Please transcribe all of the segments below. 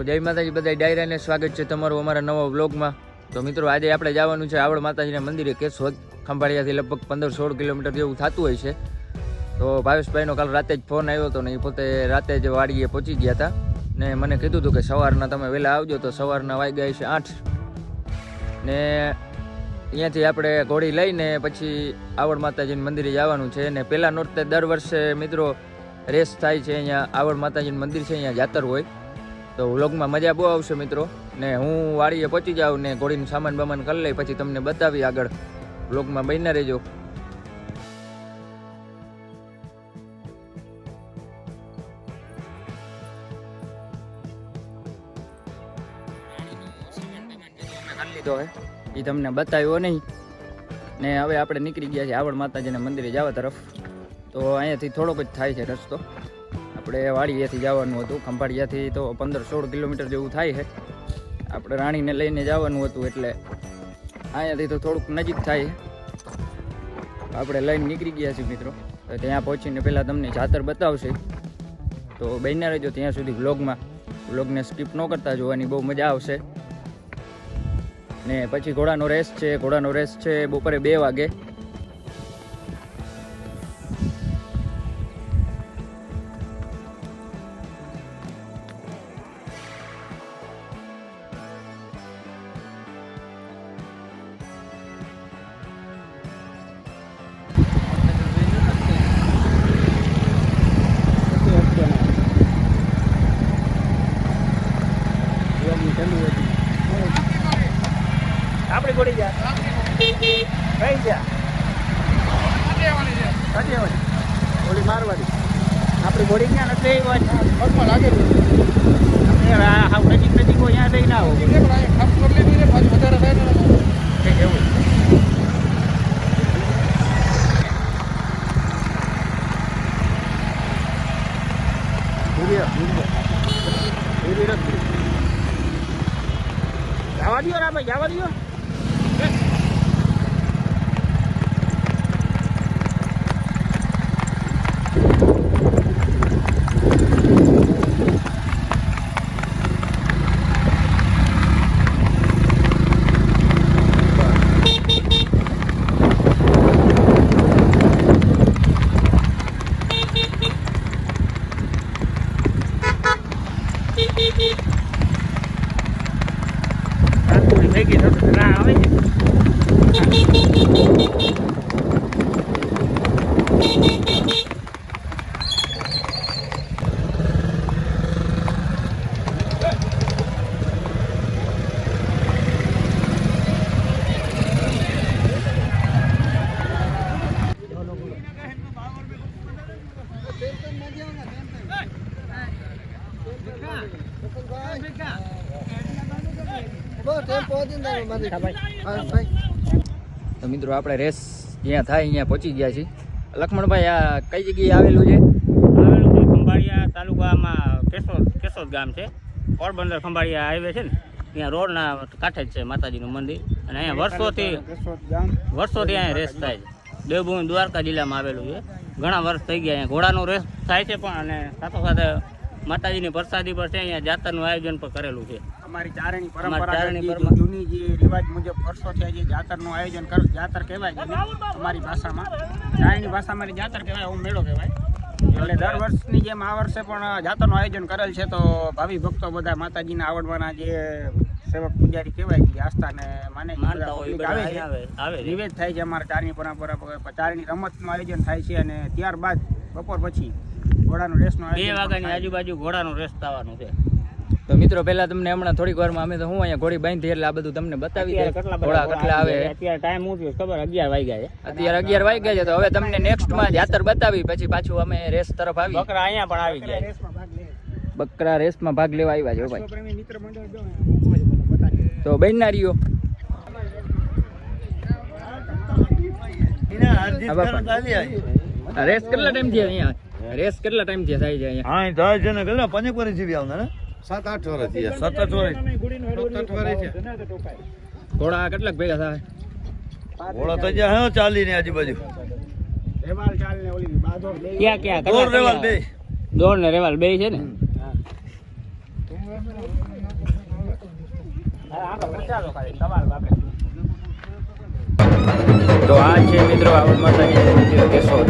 જય માતાજી બધા ડાયરાને સ્વાગત છે તમારું અમારા નવા વ્લોગમાં. તો મિત્રો આજે આપણે જવાનું છે આવડ માતાજીના મંદિરે કેશોદ ખંભાળિયાથી લગભગ 15-16 કિલોમીટર જેવું થતું હોય છે. તો ભાવેશભાઈનો કાલ રાતે જ ફોન આવ્યો હતો ને એ પોતે રાતે જ વાડીએ પહોંચી ગયા હતા ને મને કીધું હતું કે સવારના તમે વહેલા આવજો. તો સવારના વાગ્યા છે 8 ને અહીંયાથી આપણે ઘોડી લઈને પછી આવડ માતાજીના મંદિરે જવાનું છે. ને પહેલા નોરતે દર વર્ષે મિત્રો રેસ થાય છે અહીંયા આવડ માતાજીનું મંદિર છે, અહીંયા જાતર હોય. તો વ્લોગમાં મજા બહુ આવશે મિત્રો. ને હું વાડીએ પહોંચી જાઉં ને ઘોડીનું સામાન બામાન કરી લઈ પછી તમને બતાવી આગળ. વ્લોગમાં બન્યા રહેજો. લીધો હે એ તમને બતાવ્યો નહીં ને હવે આપણે નીકળી ગયા છીએ આવડ માતાજીના મંદિરે જવા તરફ. તો અહીંયાથી થોડોક જ થાય છે રસ્તો. આપણે વાડીએથી જવાનું હતું ખંભાળિયાથી તો 15-16 કિલોમીટર જેવું થાય છે. આપણે રાણીને લઈને જવાનું હતું એટલે અહીંયાથી તો થોડુંક નજીક થાય. આપણે લઈને નીકળી ગયા છીએ મિત્રો. તો ત્યાં પહોંચીને પહેલાં તમને જાતર બતાવશે. તો બન્યા રહેજો ત્યાં સુધી વ્લોગને સ્કીપ ન કરતા જોવાની બહુ મજા આવશે. ને પછી ઘોડાનો રેસ છે બપોરે 2 વાગે. આપણી ઘોડી જા કઈ જા ઓલી મારવાડી આપણી ઘોડી ક્યાં નથી પગમાં લાગેલી હા નજીક હોય ત્યાં લઈ ના આવો એવું જવા દો રા ભાઈ જવા દો. તો મિત્રો આપણે રેસ જ્યાં થાય અહીંયા પહોંચી ગયા છીએ. લક્ષ્મણભાઈ આ કઈ જગ્યાએ આવેલું છે? ખંભાળિયા તાલુકામાં કેશોદ ગામ છે. પોરબંદર ખંભાળિયા હાઈવે છે ને ત્યાં રોડના કાંઠે જ છે માતાજીનું મંદિર. અને અહીંયા વર્ષોથી અહીંયા રેસ થાય છે. દેવભૂમિ દ્વારકા જિલ્લામાં આવેલું છે. ઘણા વર્ષ થઈ ગયા અહીંયા ઘોડાનો રેસ થાય છે પણ અને સાથોસાથે માતાજીની પ્રસાદી પર છે અહીંયા જાતરનું આયોજન પણ કરેલું છે. અમારી ચારણી પરંપરા જૂની જે રિવાજ મુજબ વર્ષોથી જે જાતરનું આયોજન જાતર કહેવાય છે અમારી ભાષામાં, ચારણી ભાષામાં જાતર કહેવાય, એવું મેળો કહેવાય. એટલે દર વર્ષની જેમ આ વર્ષે પણ જાતરનું આયોજન કરેલ છે. તો ભાવિ ભક્તો બધા માતાજીના આવડવાના જે સેવક પૂજારી કહેવાય છે આસ્થાને માને આવે નિવેદ થાય છે. અમારા ચારણી પરંપરા ચારણી રમતનું આયોજન થાય છે અને ત્યારબાદ બપોર પછી ઘોડાનો રેસનો 2 વાગ્યાની આજુબાજુ ઘોડાનો રેસ થવાનું છે. તો મિત્રો પહેલા તમને હમણાં થોડીક વારમાં અમે તો હું અહીંયા ઘોડી બાંધી એટલે આ બધું તમને બતાવી દે ઘોડા કેટલા આવે. અત્યારે ટાઈમ શું થયો ખબર 11 વાગ્યા છે. અત્યારે 11 વાગ્યા છે. તો હવે તમને નેક્સ્ટમાં જાતર બતાવી પછી પાછું અમે રેસ તરફ આવી. બકરા અહીંયા પણ આવી ગયા. બકરા રેસમાં ભાગ લેવા આવ્યા છે ભાઈ. તો બેનારીઓ રેસ કેટલા ટાઈમ થી અહીંયા રેસ કેટલા ટાઈમ થી થાય છે અહીંયા? હા થાય છે ને કેટલા 5 વર્ષ જેવી આવના ને 7-8 વર્ષ થયા. 7-8 વર્ષ છે. ઘોડા કેટલાક ભેગા થાય? ઘોડા તો જ્યાં હે ચાલી ને આજુબાજુ રેવાલ ચાલ ને ઓલી બાદોર બે ક્યાં દોર રેવાલ બે દોર ને રેવાલ બે છે ને. તો આ છે મિત્રો આવડ માતાજી મંદિર કેશોદ.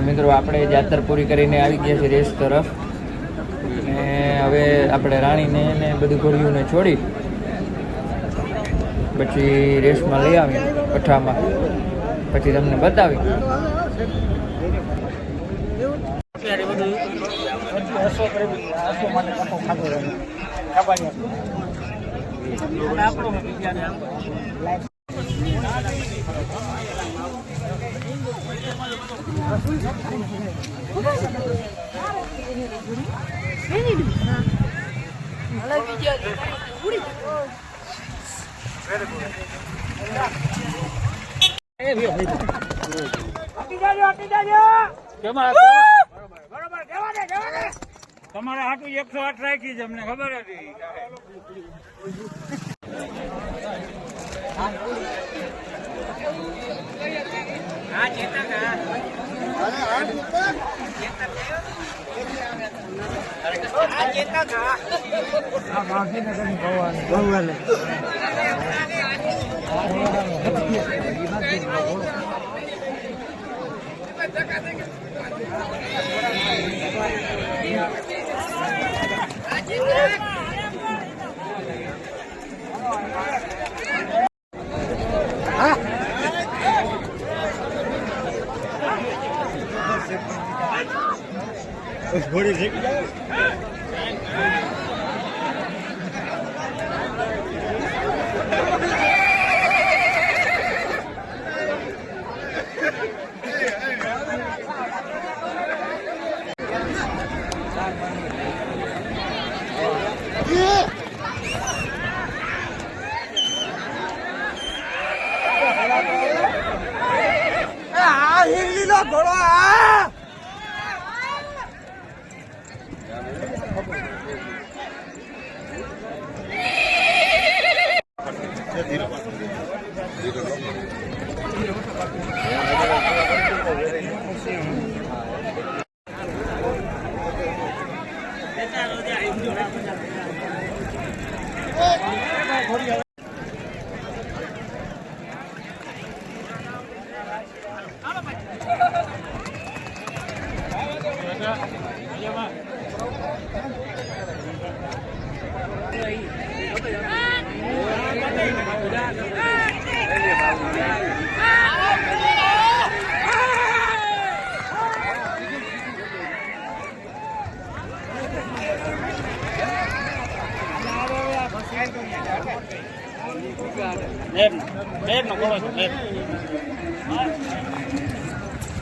મિત્રો આપણે જાતર પૂરી કરીને આવી ગયા છીએ રેસ તરફ અને હવે આપણે રાણીને ને બધું ઘોડીઓને છોડી પછી રેસમાં લઈ આવી પઠામાં પછી તમને બતાવી. તમારા હાટું 108 રાખી છે, અમને ખબર હતી.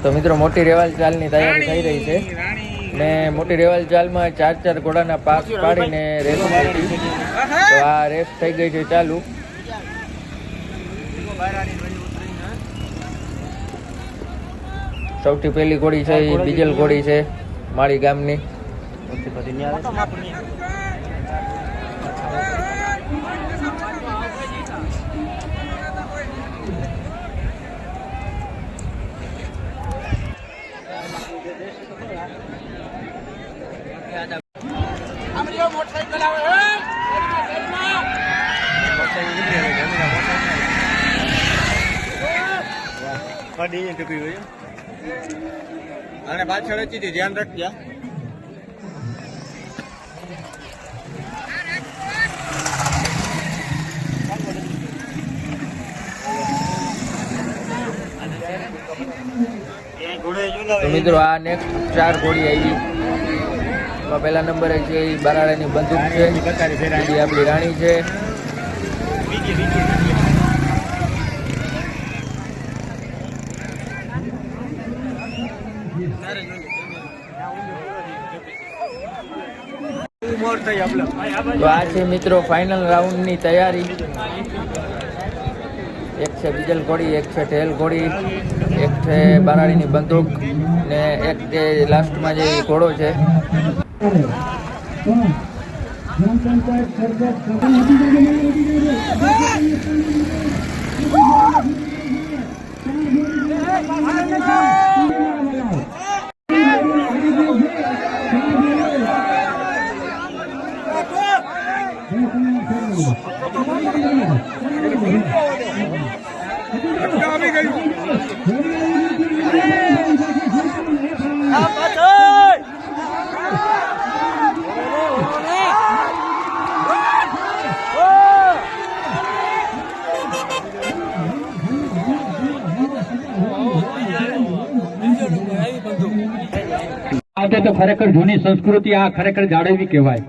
તો મિત્રો મોટી રેવાલ ચાલની તૈયારી થઈ રહી છે ને મોટી રેવાલ ચાલમાં 4 ઘોડાના પાક પાડીને રેસ હતી. તો આ રેસ થઈ ગઈ છે ચાલુ. સૌથી પહેલી ઘોડી છે એ બીજલ ઘોડી છે માળી ગામની. અને પાછળ હતી ધ્યાન રાખજો. તો મિત્રો આ નેક્સ્ટ 4 ઘોડી આવી. પહેલા નંબરે છે એ બરાડાની બંદૂક છે, બીજી આપણી રાણી છે, તો આ છે મિત્રો ફાઇનલ રાઉન્ડની તૈયારી. એક છે બીજલ ઘોડી, એક છે ઢેલ ઘોડી, એક છે બરાડીની બંદૂક ને એક જે લાસ્ટમાં જે ઘોડો છે. તો ખરેખર જૂની સંસ્કૃતિ આ ખરેખર જાળવવી કહેવાય.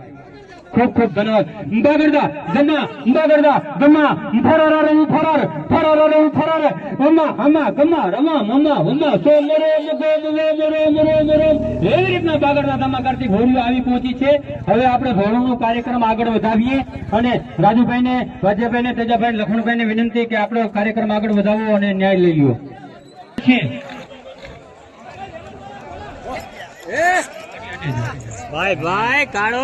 ખૂબ ખૂબ ધન્યવાદ. ઉંબા ગરદા જમા ફરાર અમ્મા હમા કમા રમા મમા ઉમા સો મરો એવી રીતના બાગડના ધમા કરતી ઘોડીઓ આવી પહોંચી છે. હવે આપણે ઘોડોનો કાર્યક્રમ આગળ વધાવીએ અને રાજુભાઈને, વાજ્યાભાઈને, તેજાભાઈ, લખણભાઈને વિનંતી કે આપણો કાર્યક્રમ આગળ વધાવો અને ન્યાય લઈ લ્યો. ભાઈ ભાઈ કાળો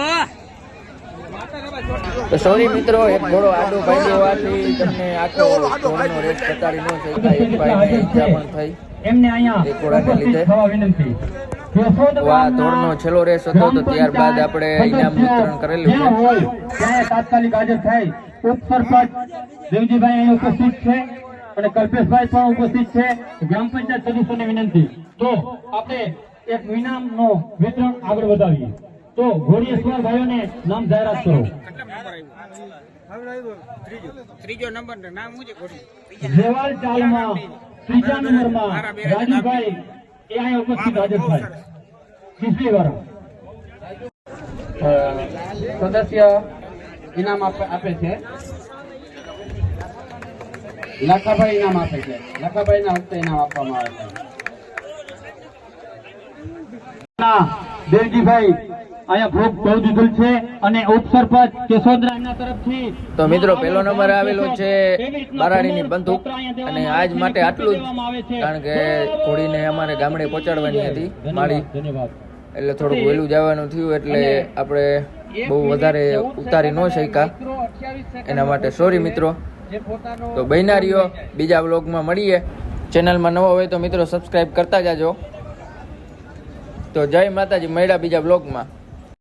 તો સોરી મિત્રો, એક ઘોડો આડો ભાગ્યો હોવાથી તમને આખો ઘોડાનો રેસ બતાડી ન શક્યા. એક ભાઈને ઈજા પણ થઈ એમને અહીંયા એક ઘોડાને લીધે. થવા વિનંતી. તો આ દોડનો છેલ્લો રેસ હતો, તો ત્યારબાદ આપણે ઇનામ વિતરણ કરેલું છે. ત્યાં તાત્કાલિક હાજર થાય. ઉપસરપંચ દેવજીભાઈ અહીં ઉપસ્થિત છે અને કલ્પેશભાઈ પણ ઉપસ્થિત છે. ગ્રામ પંચાયત સદસ્યોને વિનંતી. તો આપણે એક ઇનામનો વિતરણ આગળ વધાવીએ. તો ઘોડીએશ્વર ભાઈઓને નામ જાહેરાત કરો. ત્રીજો નંબર નામ શું છે જેવાલ ચાલમાં ત્રીજા નંબરમાં રાજુભાઈ એ અહીં ઉપસ્થિત હાજર થાય. સદસ્ય ઇનામ આપે છે. લખાભાઈ ઇનામ આપે છે. લખાભાઈ ના હસ્તે ઇનામ આપવામાં આવે છે. દેવજીભાઈ અહીંયા ભોગ બહુ દીધું છે અને ઉપસરપંચ કેશોદરા એમના તરફથી. તો મિત્રો પહેલો નંબર આવેલો છે બારાડીની બંદૂક, અને આજ માટે આટલું જ, કારણ કે ઘોડીને અમારે ગામડે પહોંચાડવાની હતી માળી, એટલે થોડુંક વહેલું જવાનું થયું, એટલે આપણે બહુ વધારે ઉતારી ન શક્યા, એના માટે સોરી મિત્રો. તો બન્યા રહ્યો, બીજા વ્લોગમાં મળીએ. ચેનલમાં નવો હોય તો મિત્રો સબસ્ક્રાઈબ કરતા જાજો. તો જય માતાજી, મળ્યા બીજા વ્લોગમાં.